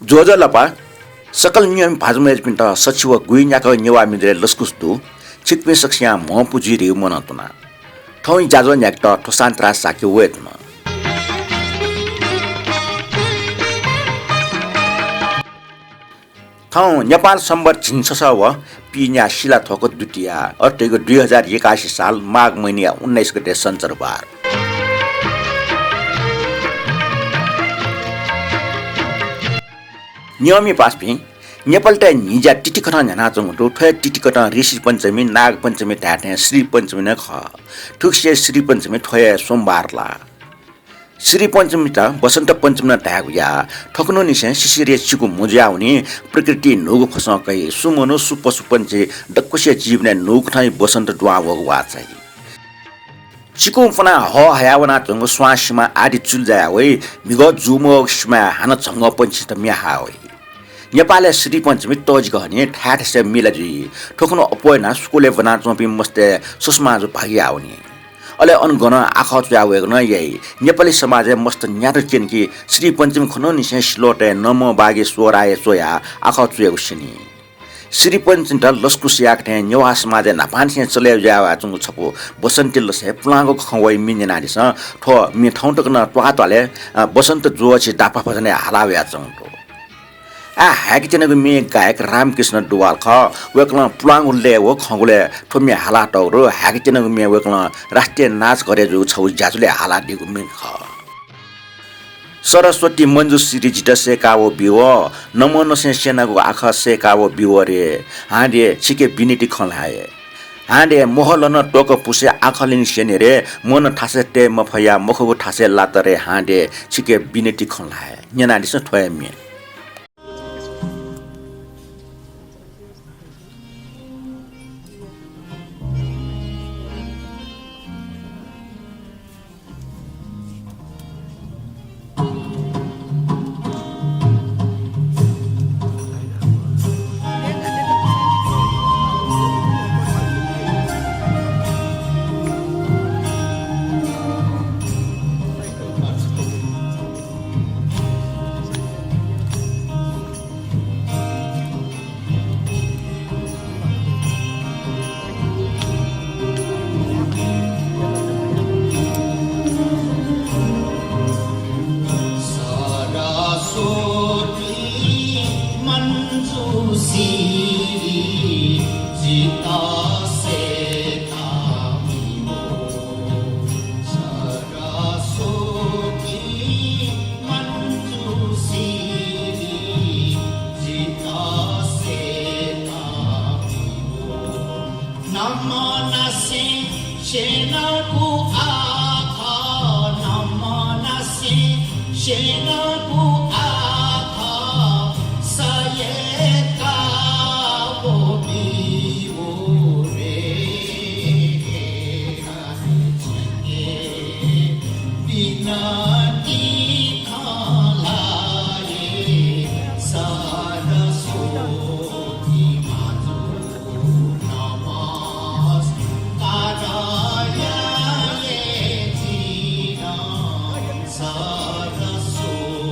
जोजलपा सकल नियम भाजुमेज पिंट सचिव गुइन्याक नेवा मिद्रे लस्कुस्तु छिकपे सक्सिया महपुजी रिउ मनतुना ठौइ जाजो न्याक्ट ठोसान्त्रा साक्यो वेतुना ठौ नेपाल सम्बर झिन्छस व पिन्या शिला थोक दुटिया अटेको 2081 साल माघ महिना 19 गते सञ्चरबार नियमी पासपि नेपालटा निजा टिटिकट न्यानाचङटो ठय टिटिकट ऋषि पञ्चमी नाग पञ्चमी ट्याटे श्री पञ्चमी न ख ठुक्से श्री पञ्चमी ठय सोमबारला श्री पञ्चमी त बसन्त पञ्चमी न ट्यागुया ठक्नु निसे शिशिरे चिकु मुज्याउनी प्रकृति नोगु फसकै सुमनो सुपसु पञ्चे डक्कुसे जीवने नोग ठाई बसन्त दुआ वगवा चाहिँ चिकु फना ह हयावना चंग स्वासीमा आदि चुल जाया वइ मिगो जुमो स्मा हान चंग पञ्ची त म्याहा वइ नेपाल श्री पञ्चमी तोज गहने ठाठ से मिलजी ठोकनो अपोयना स्कुले बना चोपी मस्ते सुषमा जो भागी आउनी अले अनगन आखा च्यावेग न यही नेपाली समाज मस्त न्याट चेनकी श्री पञ्चमी खनो निसे स्लोटे नम बागे सोराए सोया आखा च्याउ सिनी श्री पञ्चमी त लस्कु सियाकटे नेवा समाज नापानसे चले जावा चंगु छपो बसन्त लसे प्लांगो खवै मिने नादिस ठो मि ठाउँ टकन ट्वातले बसन्त जोछि दापा फजने हालाव्या चंगु ह्याक चेनगु मे गायक रामकृष्ण डुवाल ख वेकला प्लांगुले वो खंगुले ठोमे हाला टौरो ह्याक चेनगु मे वेकला राष्ट्रिय नाच गरे जो छौ जाजुले हाला दिगु मे ख सरस्वती मंजु श्री जिटसेकावो बिव नमन सेनागु आख सेकावो बिव रे हाडे छिके बिनिटी खलाए हाडे मोहलन टोक पुसे आखलिन सेने रे मन ठासे टे मफया मखगु ठासे लातरे हाडे छिके बिनिटी खलाए न्यानादिस ठोय मे Saraswati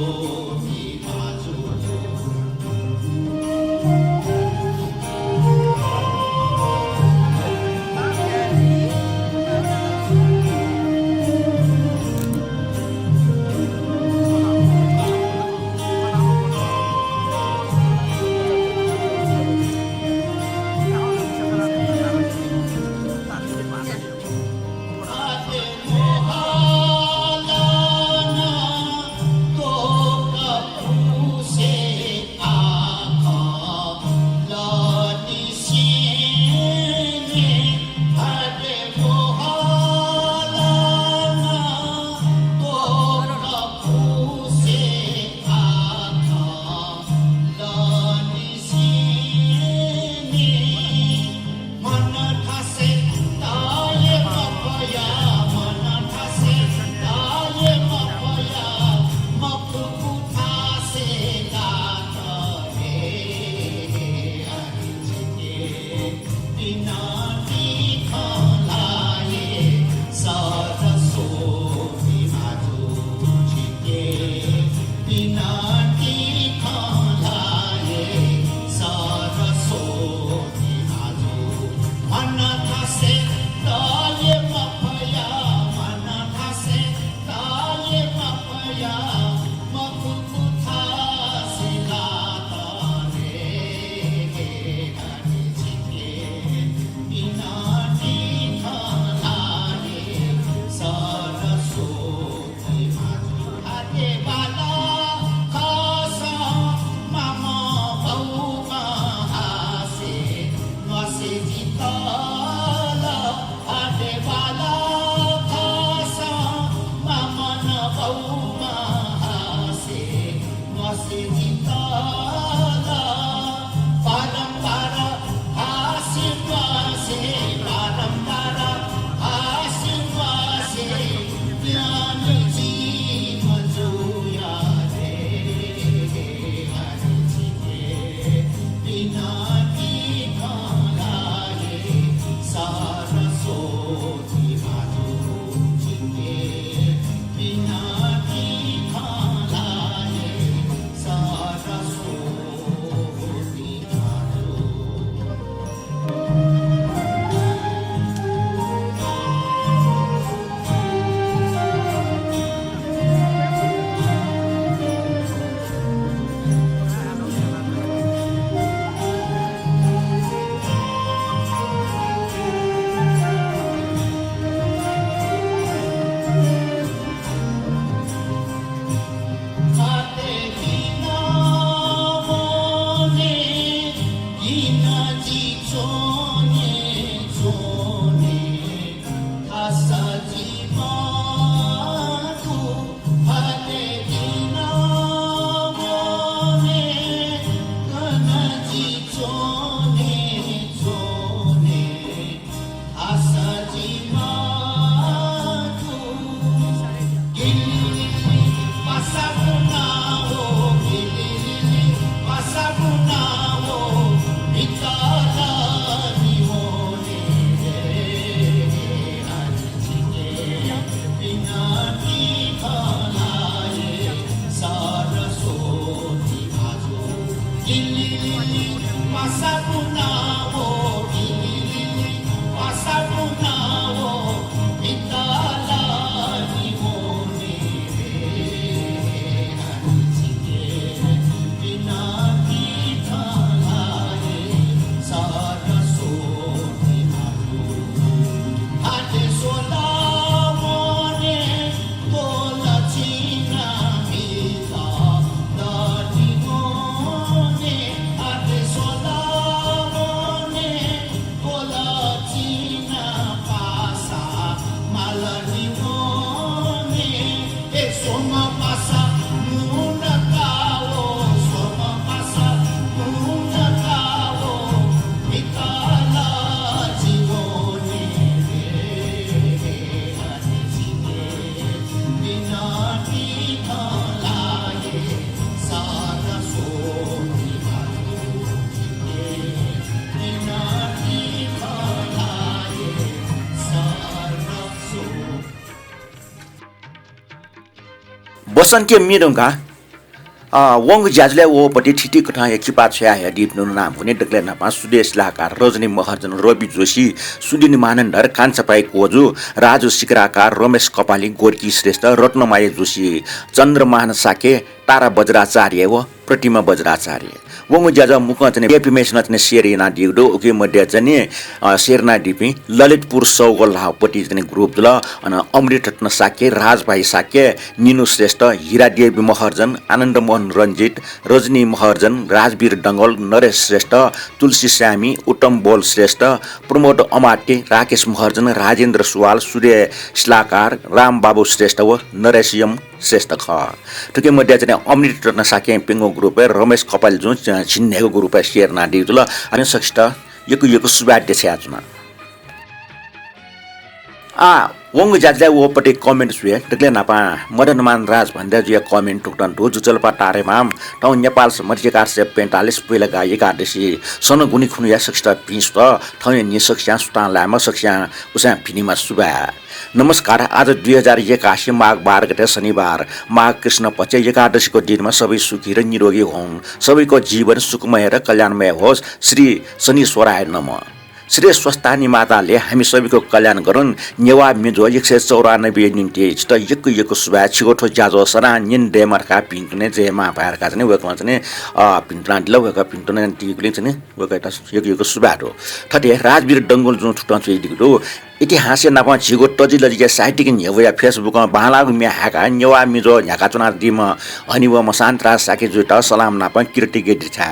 बसन्ते मिरुङका वंग ज्याजले ओपट्टि ठिटी कथा एकिपा छया या दिप्नु नाम हुने डक्ले नापा सुदेश लाकार रजनी महर्जन रवि जोशी सुदिनी मानन्दर कान्छपाई कोजु राजु सिकराकार रमेश कपाली गोर्की श्रेष्ठ रत्नमाय जोशी चन्द्रमान साके तारा बज्राचार्य व प्रतिमा बज्राचार्य वंग ज्याज मुख चने एपिमेसन चने शेरिना दिगडो ओके मध्ये चने शेरना दिपि ललितपुर सौगल पटी चने ग्रुप ल अन अमृत रत्न साके राजभाइ साके निनु श्रेष्ठ हीरादेवी महर्जन आनन्द मोहन रञ्जित रजनी महर्जन राजवीर डंगल नरेश श्रेष्ठ तुलसी श्यामी उत्तम बोल श्रेष्ठ प्रमोद अमाटे राकेश महर्जन राजेन्द्र सुवाल सूर्य श्लाकार राम बाबु श्रेष्ठ व नरेश यम श्रेष्ठ ख ठुके मध्ये चाहिँ अमृत रत्न साके पिङ्गो ग्रुप रमेश कपाल जो छिन्नेको ग्रुप शेरना दिउल अनि सक्षित यको सुबाड्य छ आजुमा वंग ज्याजले ओपट्टि कमेन्ट सुए टक्ले नापा मदनमान राज भन्दा जुया कमेन्ट टुक्टन दो जुचलपा तारे माम टाउ नेपाल समर्जिकार से 45 पहिला गायक आदेशी सन गुनी खुनिया सक्षता पिस त थय नि सक्षा सुता लामा सक्षा उसा फिनीमा सुबा नमस्कार आज 2081 माघ 12 गते शनिबार माघ कृष्ण पक्ष एकादशीको दिनमा सबै सुखी र निरोगी हुन् सबैको जीवन सुखमय र कल्याणमय होस् श्री शनिश्वराय नमः श्री स्वस्थानी माताले हामी सबैको कल्याण गरून् नेवा मिजो 194 निम्ति त यको सुबा छिगोठो जाजो सरा निन डेमरका पिन्टुने जेमा भायरका चाहिँ वेकमा चाहिँ पिन्टुना दिला वेका पिन्टुने टिकुले चाहिँ वेका यको सुबाटो थटे राजवीर डंगोल जो छुटाउँछ दिगो इतिहास नापा झिगो टजिलजिके साहित्यिक न्यवया फेसबुकमा बालागु म्या हाका न्यवा मिजो न्याका चुना दिम हनिव मसान्त्रा साके जुट सलाम नापा किर्तिके दिछा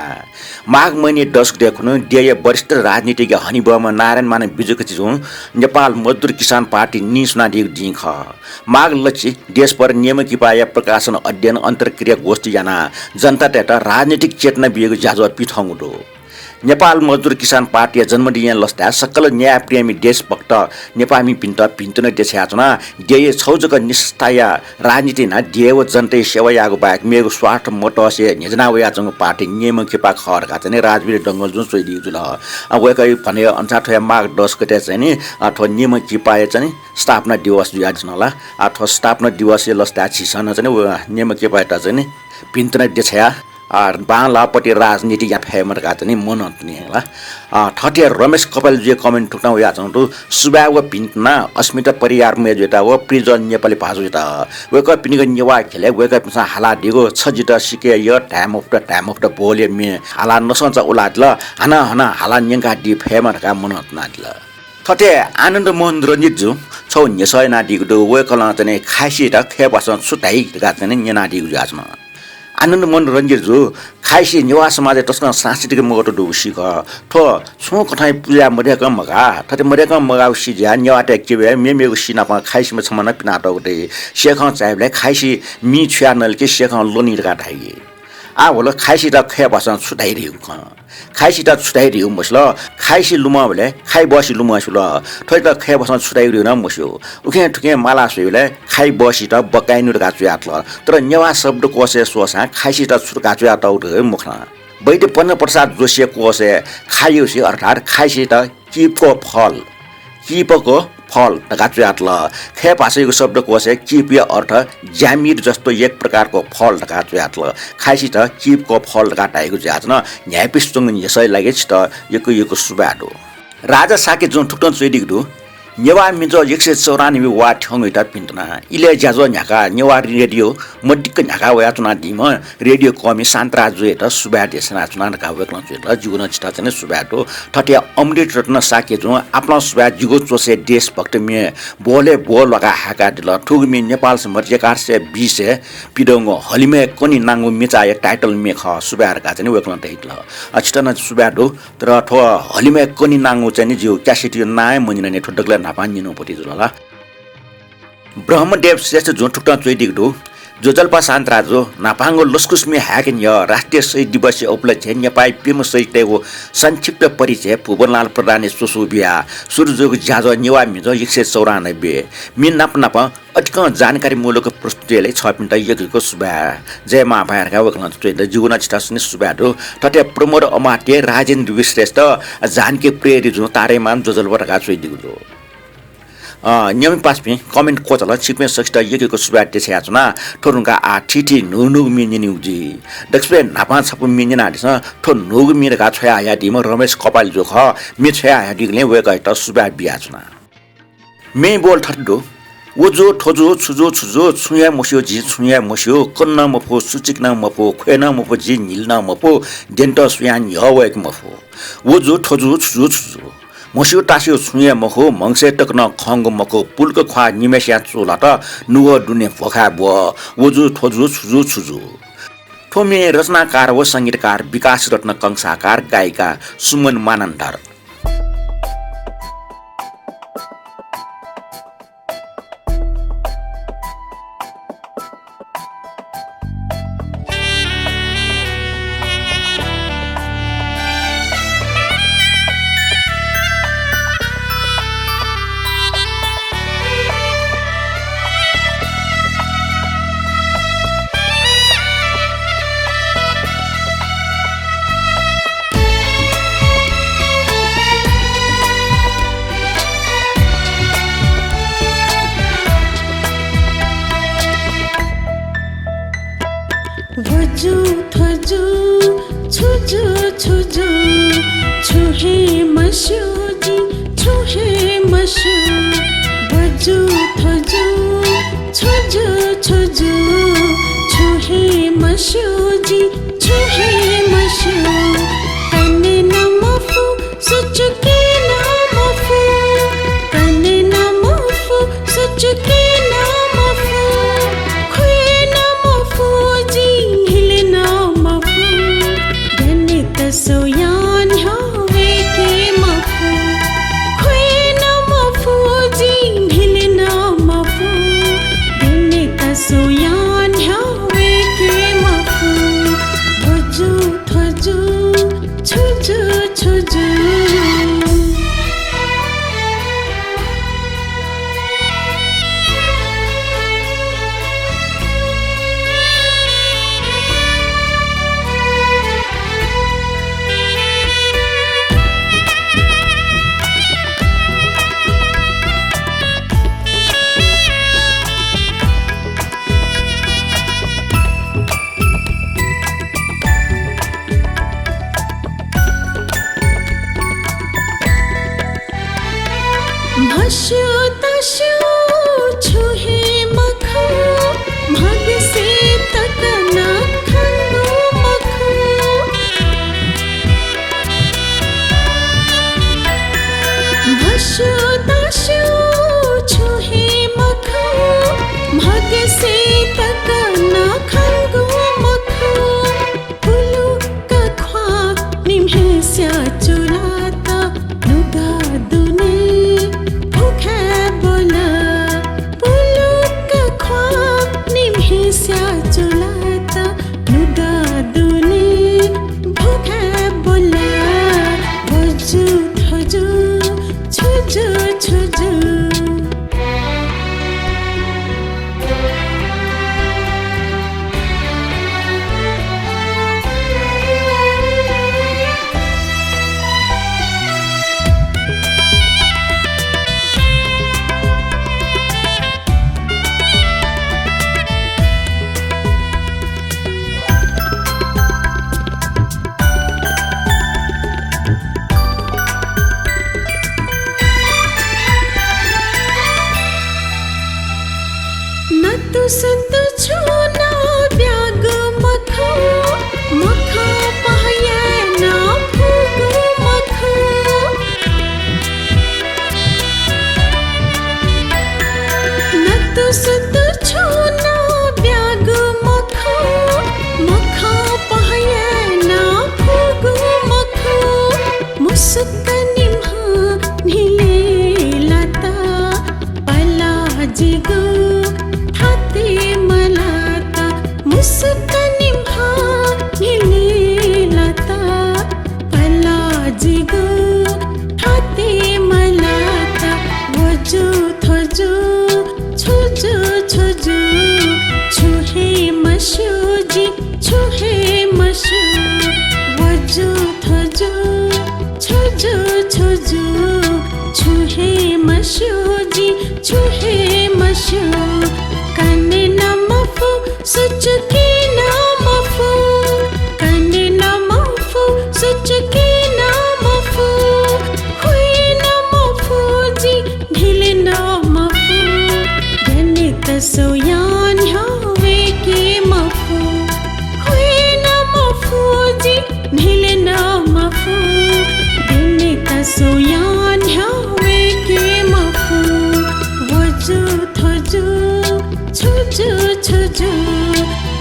माघ महिने 10 देखुनु देय वरिष्ठ राजनीतिज्ञ हनिवमा नारायण मान बिजुक चिजु नेपाल मजदुर किसान पार्टी निसुना दिख माघ लक्षी देश पर नियम किपाया प्रकाशन अध्ययन अन्तर्क्रिया गोष्ठी जाना जनता टेटा राजनीतिक चेतना बिएको जाजो पिथाउँदो नेपाल मजदुर किसान पार्टी जन्मदिन लस्ता सकल न्याय प्रेमी देशभक्त नेपामी पिन्तन देशाचना देय छौजक निष्ठाया राजनीति न देव जनते सेवा यागो बाहेक मेरो स्वार्थ मोटसे निजनावया जंग पार्टी नियम खेपा खरका चाहिँ राजवीर डंगल जुन सोइदि जुल वेकै भने अनुसार थया माघ 10 गते चाहिँ नि अथवा नियम किपाए चाहिँ स्थापना दिवस जुयाजनला अथवा स्थापना दिवस लस्ता छिसन चाहिँ नियम किपाए त चाहिँ पिन्तन देशया बालापट्टि राजनीति या फेमरका चाहिँ मन नि होला ठटिया रमेश कपालजी कमेन्ट ठुक्ना या छौँ सुबाव पिन्टना अस्मिता परिवार मेजेटा व प्रिजन नेपाली भाजुटा वेक पिनिक नेवा खेले वेक पिसा हाला दिगो छजिटा सिके य टाइम अफ द बोले मे हाला नसन्छ उलाटल हना हना हाला न्यंका दि फेमरका मन नादल ठटे आनन्द मोहन रञ्जित जु छौ नेसय नादिगो वेकला चाहिँ खाइसिटा खेबास सुताइ गा चाहिँ नेना दिगो जासमा आनन्द मोहन रञ्जित जो खाइसी नेवा समाज तस्क सांस्कृतिक मगटो डुसिक ठो छो कठाइ पूजा मर्याक मगा थते मर्याक मगा सिज्या नेवा टेक्के मेमेगु सिनापा खाइसीमा छमना पिनाटो गटे शेखा चाइबले खाइसी मि छ्या नलके शेखा लोनी गा ढाइए आ होला खाइसी त खे भाषा छुटाइरिउ खाइसी त छुटाइरिउ मसल खाइसी लुमा भले खाइ बसी लुमा सुल थै त खे भाषा छुटाइरिउ न मस्यो उखे ठुके माला सोइले खाइ बसी त बकाइनु गा च्यातल तर नेवा शब्द कोसे सोसा खाइसी त छुटका च्यात उठे मुखना वैद्य पन्न प्रसाद जोशी कोसे खाइयोसी अर्थात खाइसी त किपको फल ढकाचुयातल खे भाषाको शब्द कोसे किपिय अर्थ ज्यामिर जस्तो एक प्रकारको फल ढकाचुयातल खाइसी त किपको फल ढकाटाएको जाच्न न्यायपिस्तुङ यसै लागेछ त यको सुबाडो राजा साके जुन ठुक्टन चोइदिगदु नेवा मिजो 194 वा ठंगैटा पिन्तना इले ज्याजो न्याका नेवा रेडियो मड्डिक न्याका वया चुना दिम रेडियो कमी शान्तरा जुएट सुबा देशना चुना का वेक्न जुएट जुगुन चिता चाहिँ सुबाटो ठटिया अमृत रत्न साके जु आफ्नो सुबा जुगो चोसे देशभक्त मे बोले बोल लगा हाका दिल ठुगमी नेपाल समर्जकार से 20 पिडोंगो हलिमे कोनी नांगु मिचाय टाइटल मे ख सुबारका चाहिँ वेक्न दैतल अचितन सुबाडो तर ठो हलिमे कोनी नांगु चाहिँ जिउ क्यासिटी नाय मनिन ने ठडकले नापानिनु पति जुलला ब्रह्मदेव श्रेष्ठ जो ठुक्टा चोइदिगदो जो जल्पा शान्तराजो नापाङ्गो लस्कुस्मी ह्याकिन य राष्ट्रिय शहीद दिवस उपलक्ष्य नेपाली पिम शहीदको संक्षिप्त परिचय भुवनलाल प्रधान सुसुबिया सुरजोग ज्याजो नेवा मिजो 194 मिन नाप अटिक जानकारी मूलक प्रस्तुतिले 6 मिनेट यगको सुबा जय महाभारतका वकलन चोइद जुगुना चिता सुनि सुबाडो तटे प्रमोद अमात्य राजेन्द्र विश्रेष्ठ जानकी प्रेरी जो तारेमान जो जलवरका चोइदिगदो नियमित पासपि कमेन्ट कोचल छिपमे सकिता यगको सुबाट देशया चुना ठोरुङका आ ठिठी नुनु मिनिउजी दक्षले नापा छपु मिनिना दिस ठो नुगु मिरका छया या दिम रमेश कपाल जोख मि छया या दिगले वेगैट सुबाट बिया चुना मे बोल ठड्डो वजो ठोजो छुजो छुया मस्यो जी छुया मस्यो कन्न मफो सुचिकना मफो खेन मफो जी निल्न मफो डेन्ट सुयान यवेक मफो वजो ठोजो छुजो मस्यो टास्यो छुया मखो मंसे टक्न खंग मखो पुल्क ख्वा निमेस्या चोलाट नुव दुने फखा बो वजु ठोजु छुजु ठोमे रचनाकार व संगीतकार विकास रत्न कंसाकार गायिका सुमन मानन्दार वजु थजु छुजु छुहे मस्यो वजु थजु छुजु छुहे मस्यो कने न मफु सुचुके न मफु कने 소연 혀외게 먹고 워주 터주 초주 초주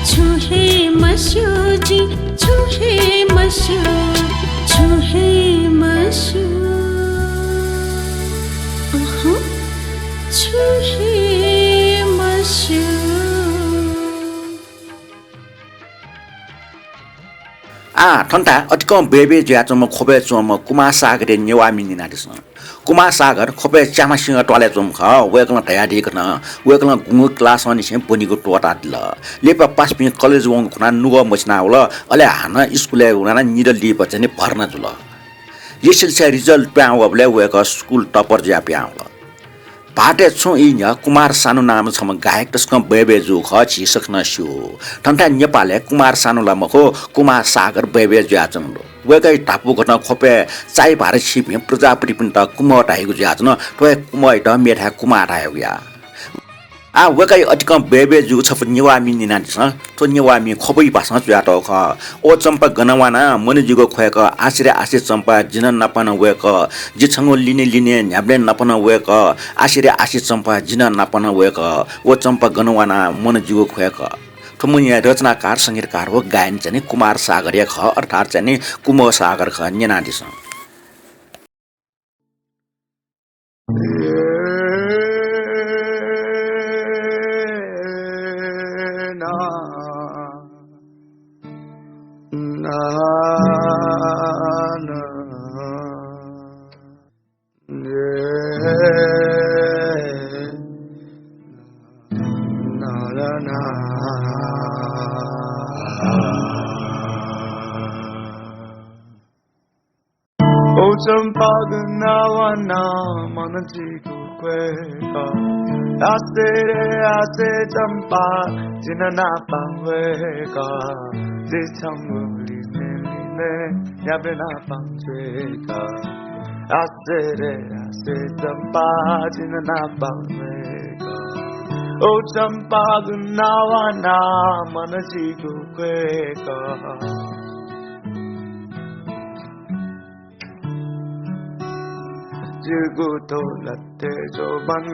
초해 마쇼지 초해 마쇼 초해 마쇼 초해 마쇼 턴타 어디건 베베 좀 코베 좀 구마사그레 녀와민이나 됐어. 구마사그 코베 짜마싱어 토레 좀 가. 왜그나 다야디그나. 왜그나 궁어 클래스 원이 심 보니고 토다들라. लेपा पासपिन कलेज वङ खुना नुग मछना होला अले हाना स्कुले उना निडल लिप चाहिँ भर्ना जुल यसलसे रिजल्ट प्याउ अबले वेक स्कुल टपर ज्या प्याउ पाटे छु इ कुमार सानु नाम छम गायक तस्कम बेबे जु खछि सक्न छु ठन्टा नेपालले कुमार सानु लामको कुमार सागर बेबे ज्या चंदो वेकै टापु घटना खोपे चाइ भारत छिप प्रजापति पनि त कुमट आएको ज्या छन टोय कुमट मेठा कुमार आयो या वेकै अटिकम बेबे जु छ निवा मिनि ना छ तो निवा मि खोबै भाषा ज्या त ख ओ चम्पा गनवाना मनिजुको खोयक आशिरे आशि चम्पा जिन नपन वेक जिछंगो लिने न्याब्ले नपन वेक आशिरे आशि चम्पा जिन नपन वेक ओ चम्पा गनवाना मनिजुको खोयक ठुमुनिया रचनाकार संगीतकार हो गायन चाहिँ कुमार सागर ख अर्थात चाहिँ कुमार सागर ख नेना this Champagnawana manajiku kweka ase champa jinana pangweka jichamuli ne yabena pangweka ase champa jinana pangweka O champagnawana manajiku kweka Jigu to latte jo ban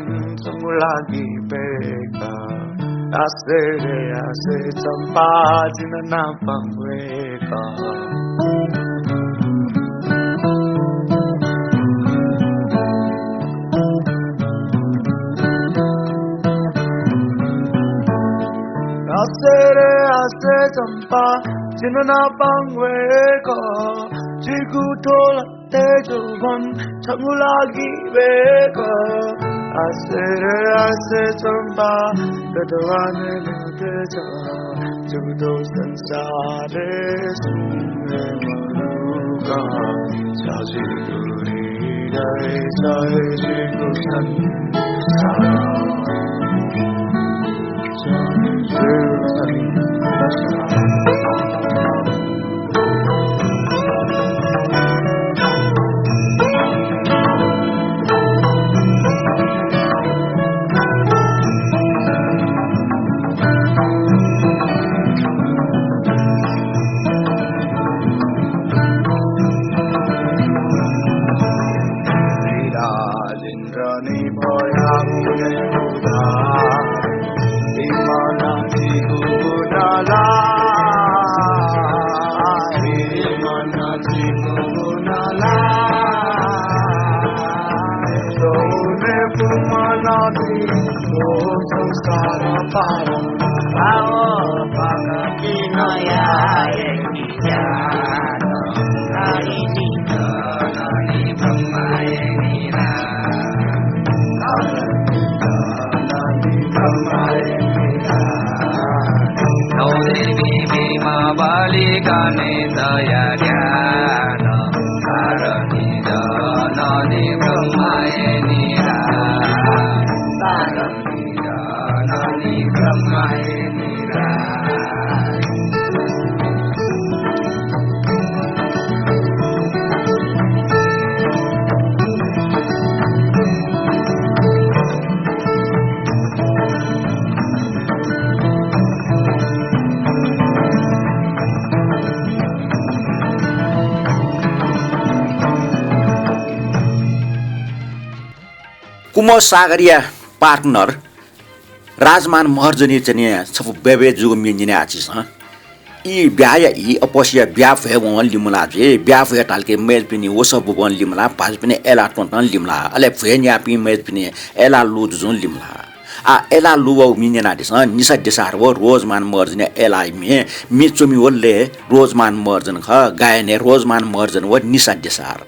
samulagi beka ase champa jinana pangweka ase champa jinana pangweka jigu to latte jo ban samulagi beka ase chamba dadwane teja judo sansare sunne maruka saji duri dai sai jigo san कुम सागरिया partner राजमान महर्जनी चाहिँ सब बेबे जुग मिन्जिने आछिस ई ब्याया ई अपसिया ब्याफ हे वन लिमला जे ब्याफ हे टालके मेल पिनी वसब वन लिमला पाज पिने एला टोटन लिमला अले फेन्या पि मेल पिने एला लु जुन लिमला आ एला लुव मिन्जना दिस निसा दिसार वो रोजमान मर्जने एला मी चुमी वले रोजमान मर्जन ख गायने रोजमान मर्जन वो निसा दिसार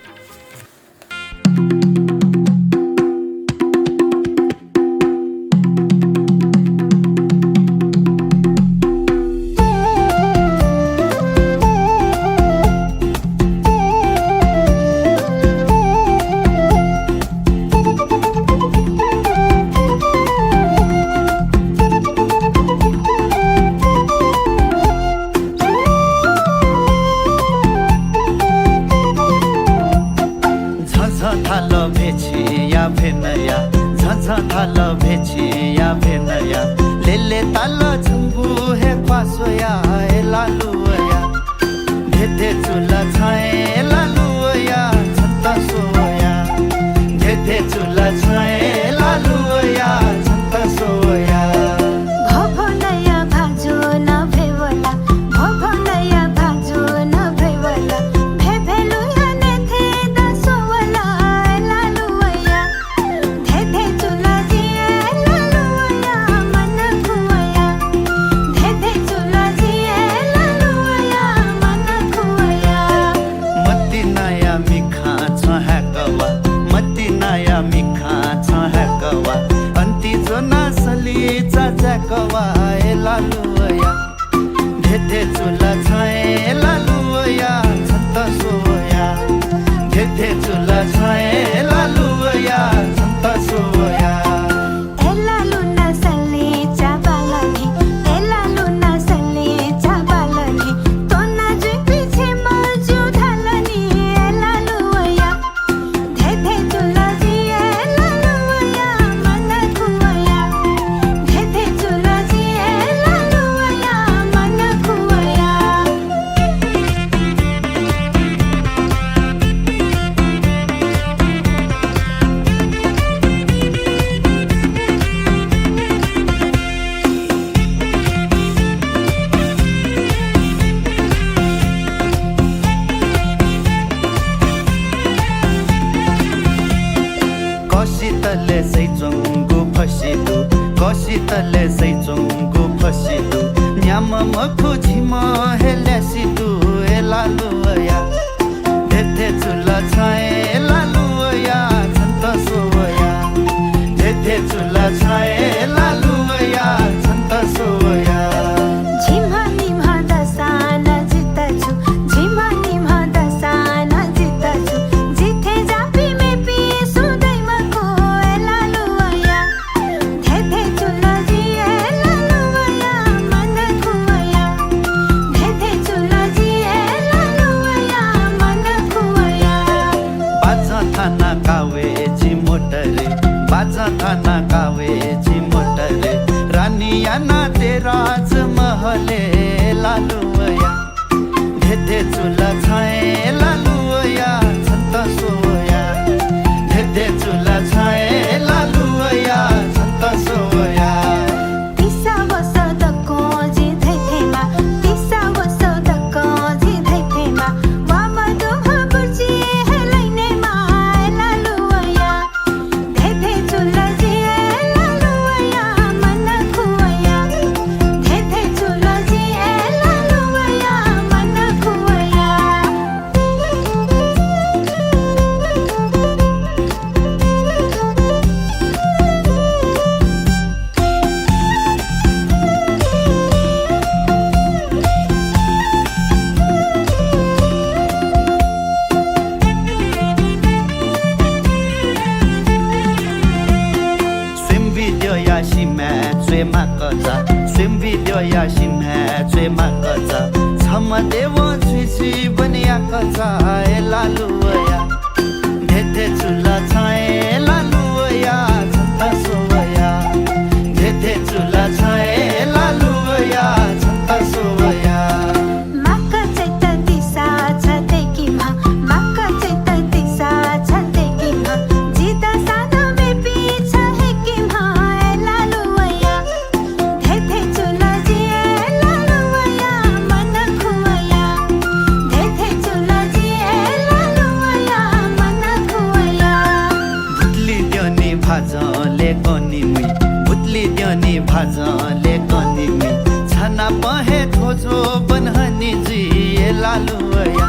लालुया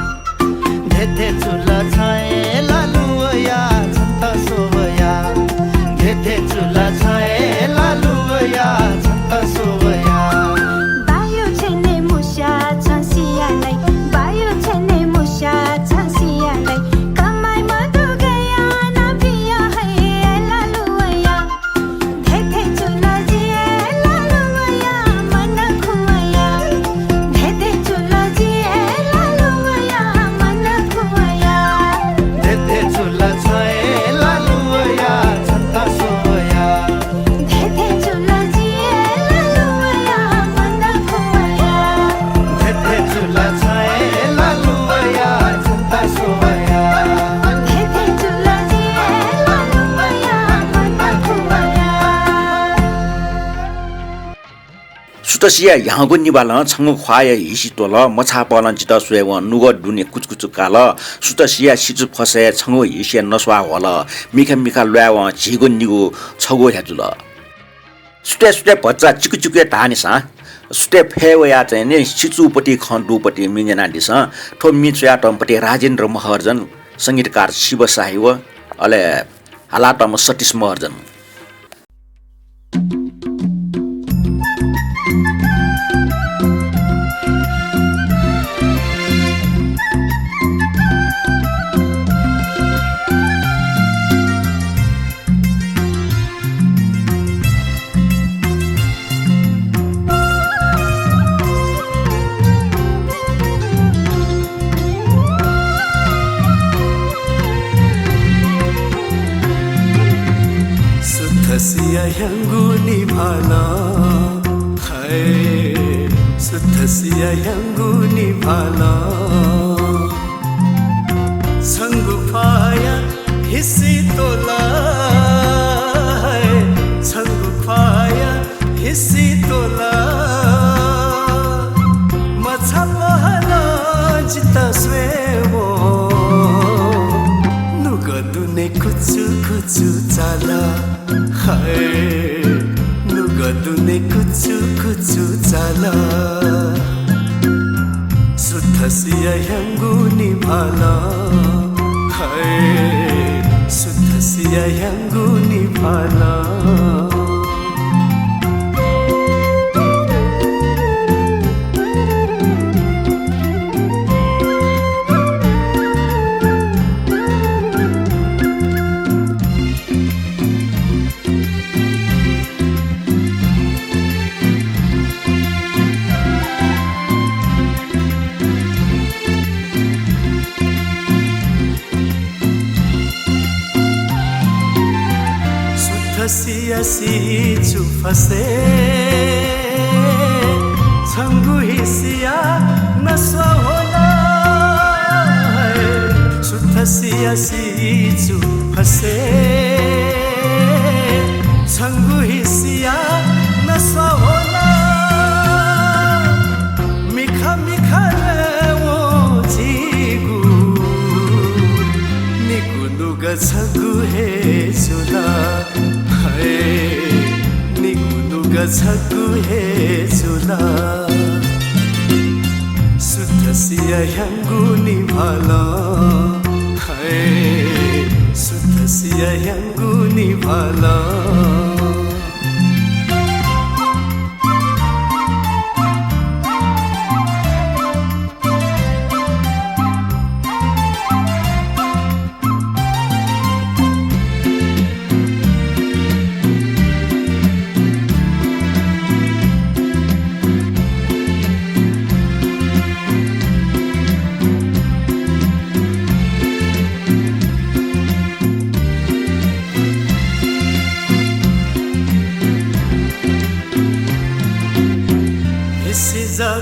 धेथे चुला छए लालुया छन्त सोवया धेथे चुला छए लालुया छन्त सोवया बायो छेने मुस्या छसियालाई बायो छेने मुस्या छसियालाई कमाई मधु गया ना पिया है लालुया धेथे चुला जिए लालुया मन खुया धेथे चुला जिए लालुया मन खुया धेथे चुला छए लालुया छन्त सोवया धेथे चुला जिए लालुया मन खुया धेथे चुला छए लालुया छन्त सोवया धेथे चुला जिए लालुया मन खुया सुतसिया यागो निबाल छंगु ख्वाय हिसी तोल मछा पलन जित सुएव नुग दुने कुचकुचु काल सुतसिया सिजु फसे छंगु हिसिया नस्वा होल मिखा मिखा ल्याव झिगो निगो छगो ह्याजुल सुते सुते बच्चा चिकु चिकु तानिसा सुते फेवया चाहिँ नि सिचुपट्टि खण्डुपट्टि मिङना दिस ठो मिचया टमपट्टि राजेन्द्र महर्जन संगीतकार शिव साहिव अले हालाटम सतीश महर्जन सुथसिया ह्याङ्गु निभाना है सुथसिया ह्याङ्गु निभाना छङ्गु फाया हिस्सी तोला है छङ्गु फाया हिस्सी तोला मछा पहला जिता स्वेवो नुगदुने कुचु कुचु चाला हाय नुगदुने कुचु कुचु चाला सुथसिया ह्याङ्गु निभाला हाय सुथसिया ह्याङ्गु निभाला सुथसिया सिचु फसे छङ्गु हिसिया नस्वा होला सुथसिया सिचु फसे छङ्गु हिसिया नस्वा होला मिखा मिखा वो जिगु निगु नुग छगु हे चुला निगु नुग छगु हे चुला सुथसिया ह्याङ्गु निभाला है सुथसिया ह्याङ्गु निभाला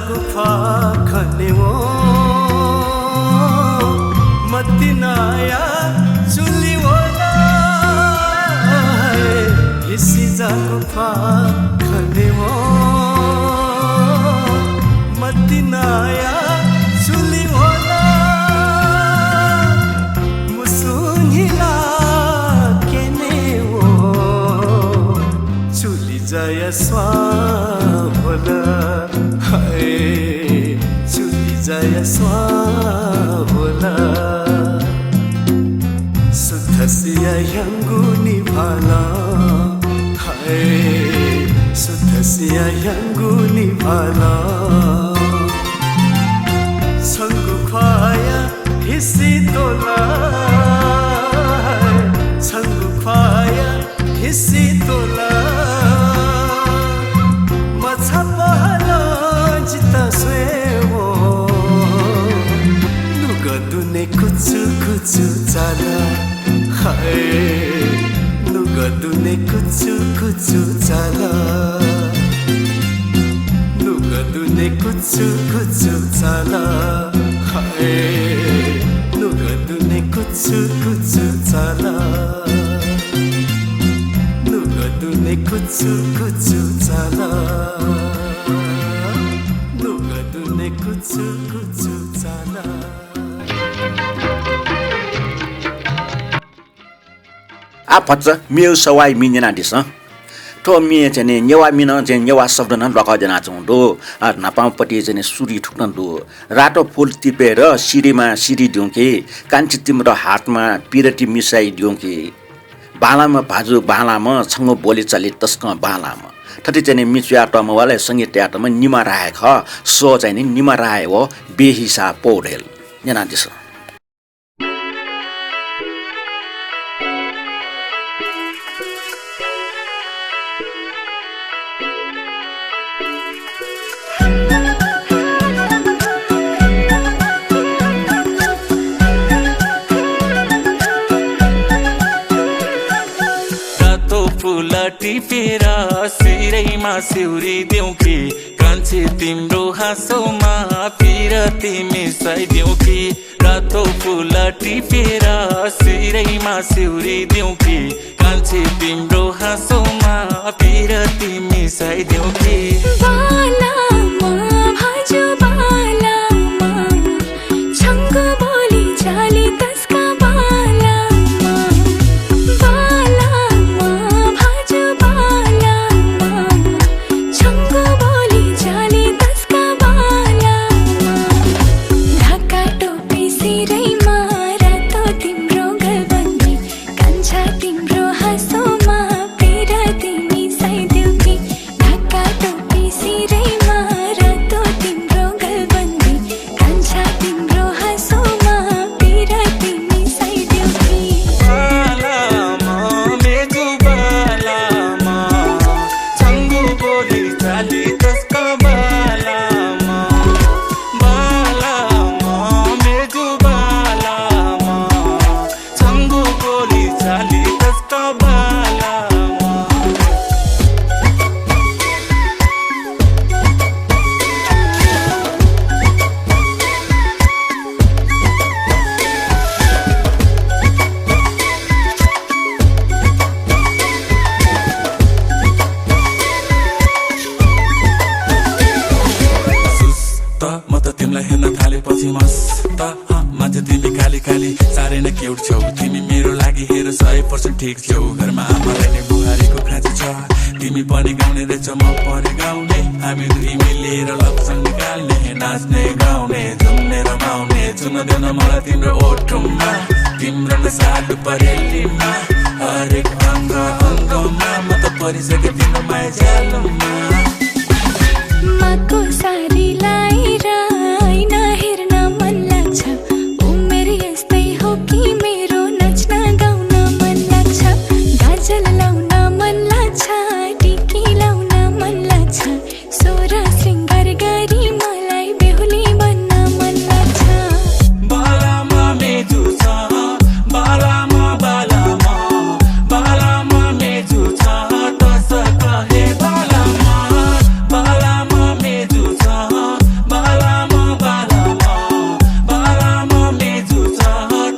गुफा खने वो मतिनाया चुली वाला इसी जा गुफा खने वो मतिनाया चुली वाला मुसुनिला केने वो चुली जाया स्वा होला चुली जाया छाया स्वाहोला सुथसिया यङ्गुनी भाला हाय सुथसिया यङ्गुनी भाला छङ्गु ख्वाया हिस्सी तोला छङ्गु ख्वाया हिस्सी तोला मछा पहला जिता स्वेवो नुगदुने कुचु कुचु चाला हाय नुगदुने कुचु कुचु चाला नुगदुने कुचु कुचु चाला हाय नुगदुने कुचु कुचु चाला नुगदुने कुचु कुचु चाला नुगदुने कुचु कुचु चाला फच्च मेउ सवाई मिनेना दिस तो मिए चाहिँ नेवा मिन चाहिँ नेवा शब्द न लकाजना चौँदो नापापट्टि चाहिँ सुरी ठुक्न दो रातो फुल टिपेर सिरीमा सिरी दिउँ कि कान्छी तिम्रो हातमा पिरटी मिसाइ दिउँ कि बालामा भाजु बालामा छङ्गो बोली चली तस्क बालामा थति चाहिँ मिचुया टमवाले सङ्गीत याटमा निमा राख सो चाहिँ नि निमा राय हो बेहिसा पौडेल नेना दिस टिपेर सिरैमा सिउरी देऊ कि कान्छी तिम्रो हाँसोमा पिरती मिसाइदेऊ कि रातो फुल टिपेर सिरैमा सिउरी देऊ कि कान्छी तिम्रो हाँसोमा पिरती मिसाइदेऊ कि बालामा भाजु बालामा छङ्गु बोली चाली तस्का बालामा बालामा भाजु बालामा छङ्गु बोली चाली तस्का बालामा ढाका टोपी सिरैमा रातो तिम्रो गलबन्दी कान्छा तिम्रो हाँसोमा पिरती मिसाइदेऊ कि ढाका टोपी सिरैमा रातो तिम्रो गलबन्दी कान्छा तिम्रो हाँसोमा पिरती मिसाइदेऊ कि बालामा मेजु बालामा छङ्गु बोली चाली तस्का बालामा बालामा मेजु बालामा छङ्गु बोली चाली तस्का बालामा सुस्त म त तिमीलाई हेर्न थालेपछि मस्त मान्छे तिमी काली काली साह्रै नै क्युट छौ तिमी मेरो लागि हेर 100% ठिक छौ घरमा आमालाई नै बुहारीको खाँचो छ तिमी पनि गाउने रहेछ म पनि गाउने हामी दुई मिलेर लभ सङ निकाल्ने नाच्ने गाउने झुम्ने रमाउने चुन देन मलाई तिम्रो ओठमा तिम्रो नसालु परेलीमा हरेक अङ्ग अङ्गमा म त परिसके तिम्रो माया जालमा माको सारी लाएर ऐना हेर्न मन लाग्छ उमेर यस्तै हो कि मेरो नाच्न गाउन मन लाग्छ गाजल लाउन मन लाग्छ टिकी लाउन मन लाग्छ सोह्र श्रृङ्गार गरी मलाई बेहुली बन्न मन लाग्छ बालामा मेजु छ बालामा बालामा बालामा मेजु छ तस कहे बालामा बालामा मेजु छ बालामा बालामा बालामा मेजु छ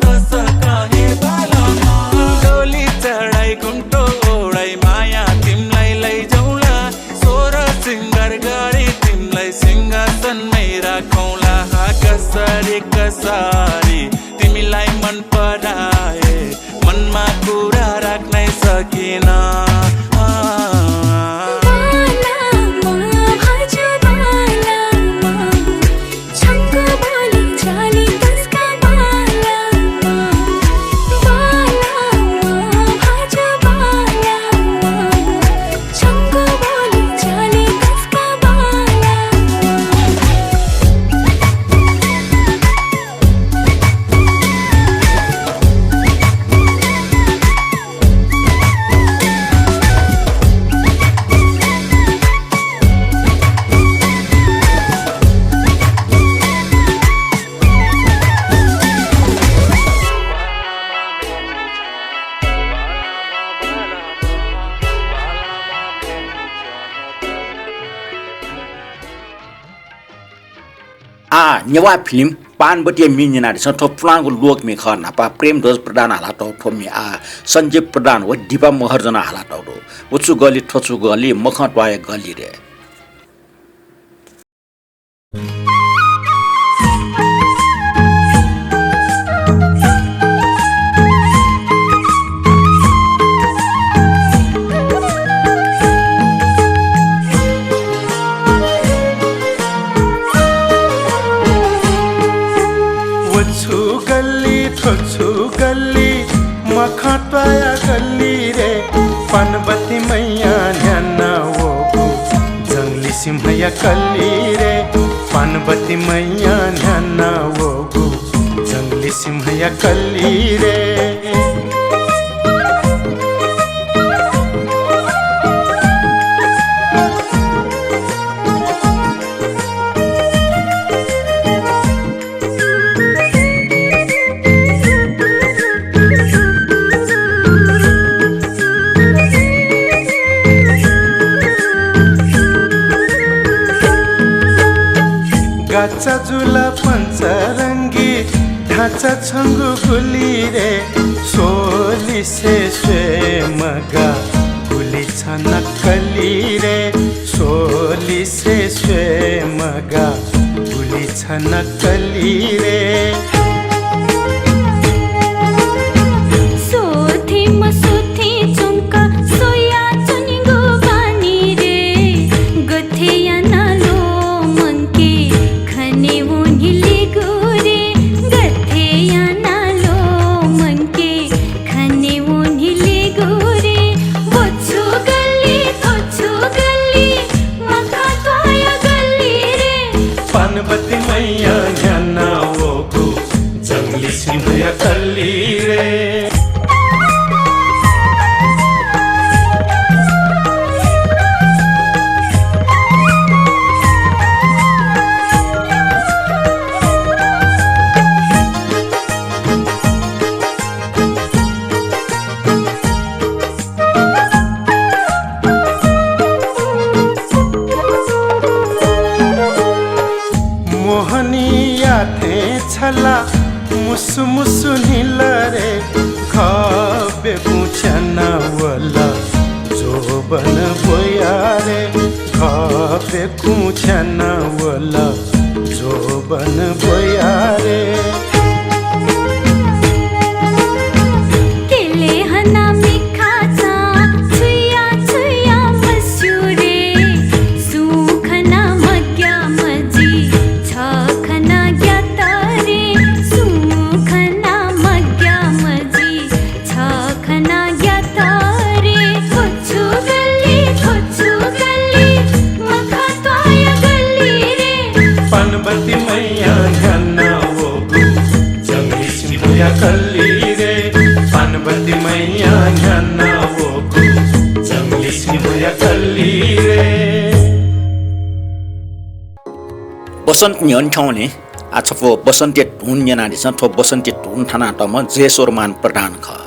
तस कहे बालामा डोली चढाइ घुम्टो ओढाइ माया तिमीलाई लैजाउला सोह्र श्रृङ्गार गरी तिमीलाई सिंहासनमै राखौँला कसरी कसरी तिमीलाई मन पराए मनमा कुरा राख्नै सकिन बालामा भाजु बालामा छङ्गु नेवा फिल्म पानबटिया मिन्जना छ ठो प्लाङको लोक मे ख नापा प्रेम ध्वज प्रधान हाला टौ ठोमी आ सञ्जय प्रधान व दीपा महर्जना हाला टौ उचु गली ठोचु गली मख टवाए गली रे छु गल्ली मखटवाया गल्ली रे पनबती मैया न्याना वो जंगली सिंहया कल्ली रे पनबती मैया न्याना वो जंगली सिंहया कल्ली रे गाचा जुला पंचरंगी ढाचा छंगु गुली रे सोली से स्वे मगा गुली छना कली रे सोली से स्वे मगा गुली छना कली रे पनबती मैया न्याना वो जंगली सिंहया कल्ली रे मोहनिया थे छला मुसु मुसु नीलरे खाबे पूछना वाला जो बन बोया रे खाबे पूछना वाला जो बन बोया रे पनबती मैया न्याना वो जंगली सिंहया कल्ली रे पनबती मैया न्याना वो जंगली सिंहया कल्ली रे बसन्त न्यन ठाउने आछफो बसन्ते धुन न्यानादि छ ठो बसन्ते धुन थाना टम जेसोरमान प्रधान ख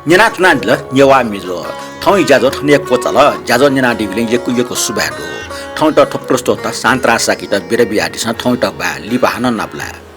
Nyana tunan le nyewa mizo. Thong jazo thne kocala jazo nyana diviling yeko subado. Thong ta thop prosto ta santra sakita berebi adisa thong ta ba liba hanan napla.